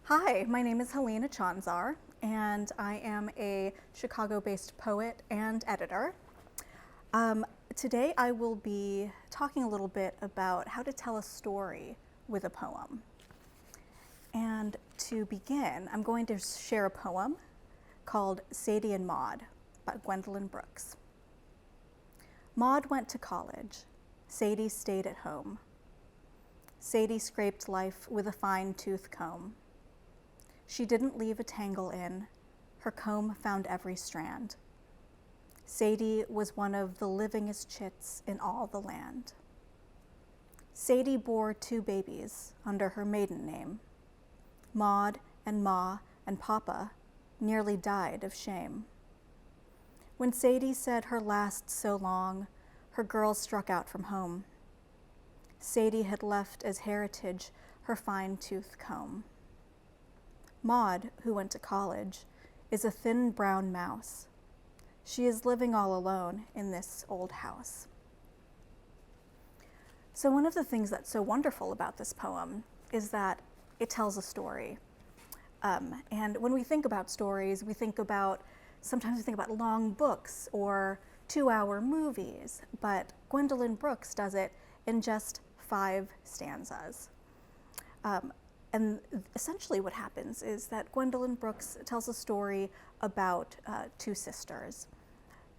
Hi, my name is Helene Achanzar, and I am a Chicago-based poet and editor. Today I will be talking a little bit about how to tell a story with a poem. And to begin, I'm going to share a poem called Sadie and Maud by Gwendolyn Brooks. Maud went to college. Sadie stayed at home. Sadie scraped life with a fine-tooth comb. She didn't leave a tangle in. Her comb found every strand. Sadie was one of the livingest chits in all the land. Sadie bore 2 babies under her maiden name. Maud and Ma and Papa nearly died of shame. When Sadie said her last so long, her girls struck out from home. Sadie had left as heritage her fine-tooth comb. Maud, who went to college, is a thin brown mouse. She is living all alone in this old house. So one of the things that's so wonderful about this poem is that it tells a story. And when we think about stories, sometimes we think about long books or 2-hour movies, but Gwendolyn Brooks does it in just 5 stanzas. And essentially what happens is that Gwendolyn Brooks tells a story about 2 sisters.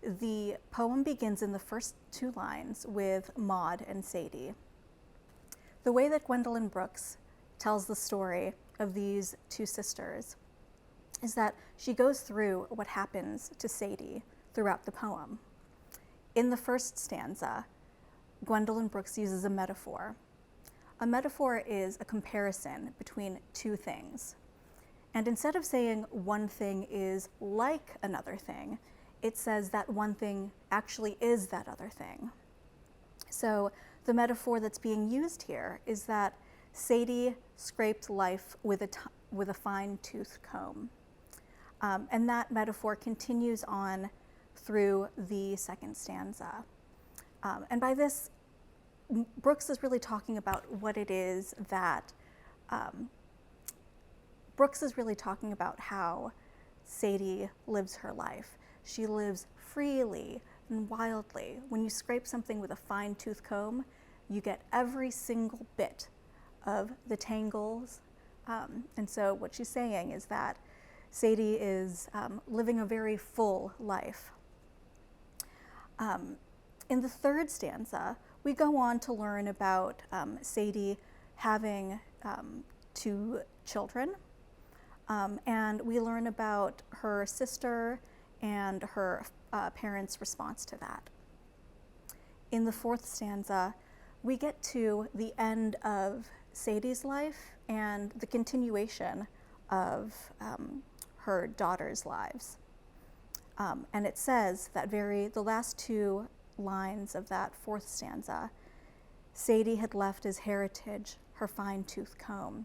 The poem begins in the first 2 lines with Maud and Sadie. The way that Gwendolyn Brooks tells the story of these 2 sisters is that she goes through what happens to Sadie throughout the poem. In the first stanza, Gwendolyn Brooks uses a metaphor. A metaphor is a comparison between 2 things. And instead of saying one thing is like another thing, it says that one thing actually is that other thing. So the metaphor that's being used here is that Sadie scraped life with a fine-tooth comb. And that metaphor continues on through the second stanza. And by this, Brooks is really talking about what it is that, Brooks is really talking about how Sadie lives her life. She lives freely and wildly. When you scrape something with a fine-tooth comb, you get every single bit of the tangles. And so what she's saying is that Sadie is living a very full life. In the third stanza, we go on to learn about Sadie having 2 children, and we learn about her sister and her parents' response to that. In the fourth stanza, we get to the end of Sadie's life and the continuation of her daughters' lives. And it says that the last 2 lines of that fourth stanza, Sadie had left as heritage her fine-tooth comb.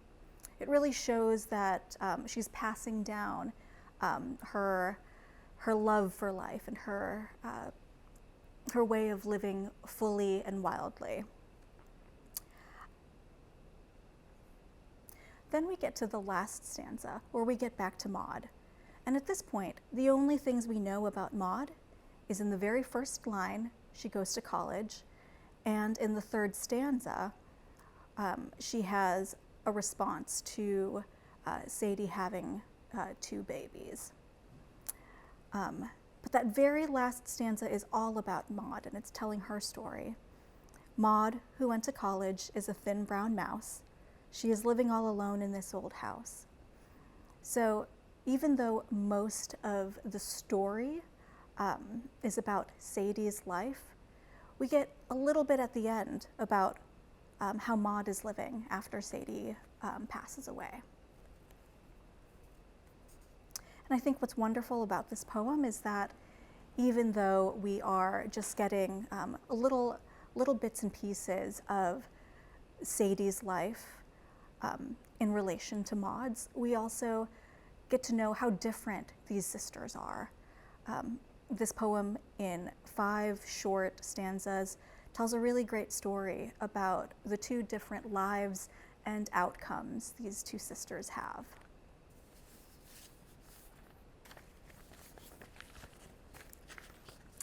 It really shows that she's passing down her love for life and her way of living fully and wildly. Then we get to the last stanza, where we get back to Maud. And at this point, the only things we know about Maud is in the very first line, she goes to college, and in the third stanza, she has a response to Sadie having 2 babies. But that very last stanza is all about Maud, and it's telling her story. Maud, who went to college, is a thin brown mouse. She is living all alone in this old house. So even though most of the story is about Sadie's life, we get a little bit at the end about how Maud is living after Sadie passes away. And I think what's wonderful about this poem is that even though we are just getting little bits and pieces of Sadie's life in relation to Maud's, we also get to know how different these sisters are. This poem, in 5 short stanzas, tells a really great story about the 2 different lives and outcomes these 2 sisters have.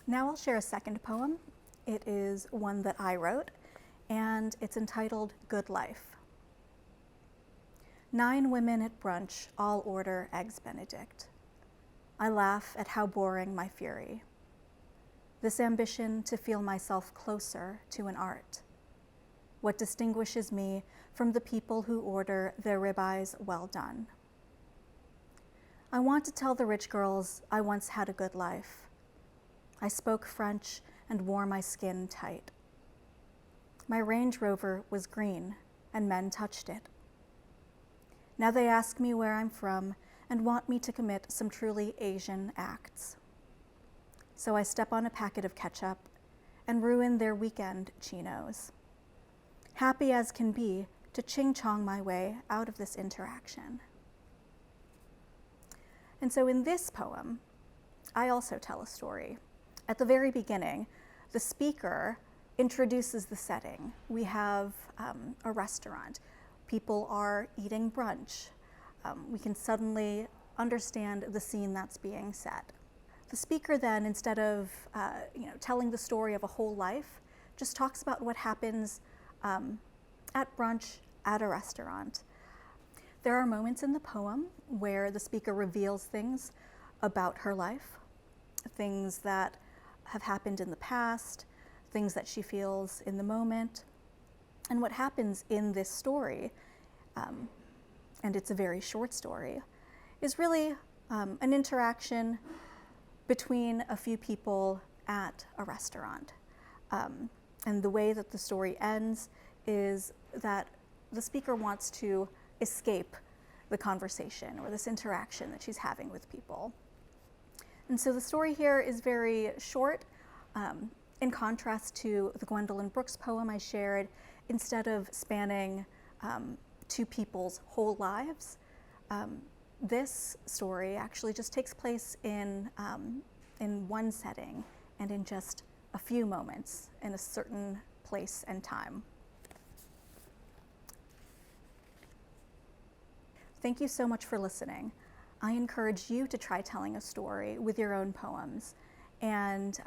Now I'll share a second poem. It is one that I wrote, and it's entitled Good Life. 9 women at brunch all order eggs Benedict. I laugh at how boring my fury. This ambition to feel myself closer to an art. What distinguishes me from the people who order their ribeyes well done. I want to tell the rich girls I once had a good life. I spoke French and wore my skin tight. My Range Rover was green and men touched it. Now they ask me where I'm from and want me to commit some truly Asian acts. So I step on a packet of ketchup and ruin their weekend chinos. Happy as can be to ching-chong my way out of this interaction. And so in this poem, I also tell a story. At the very beginning, the speaker introduces the setting. We have a restaurant. People are eating brunch. We can suddenly understand the scene that's being set. The speaker then, instead of telling the story of a whole life, just talks about what happens at brunch at a restaurant. There are moments in the poem where the speaker reveals things about her life, things that have happened in the past, things that she feels in the moment. And what happens in this story, and it's a very short story, is really an interaction between a few people at a restaurant. And the way that the story ends is that the speaker wants to escape the conversation or this interaction that she's having with people. And so the story here is very short. In contrast to the Gwendolyn Brooks poem I shared, instead of spanning 2 people's whole lives, this story actually just takes place in one setting and in just a few moments in a certain place and time. Thank you so much for listening. I encourage you to try telling a story with your own poems. And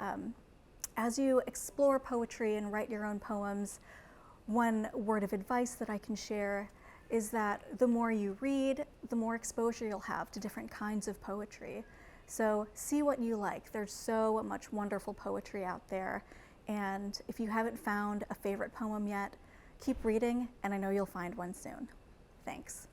as you explore poetry and write your own poems, one word of advice that I can share is that the more you read, the more exposure you'll have to different kinds of poetry. So see what you like. There's so much wonderful poetry out there. And if you haven't found a favorite poem yet, keep reading, and I know you'll find one soon. Thanks.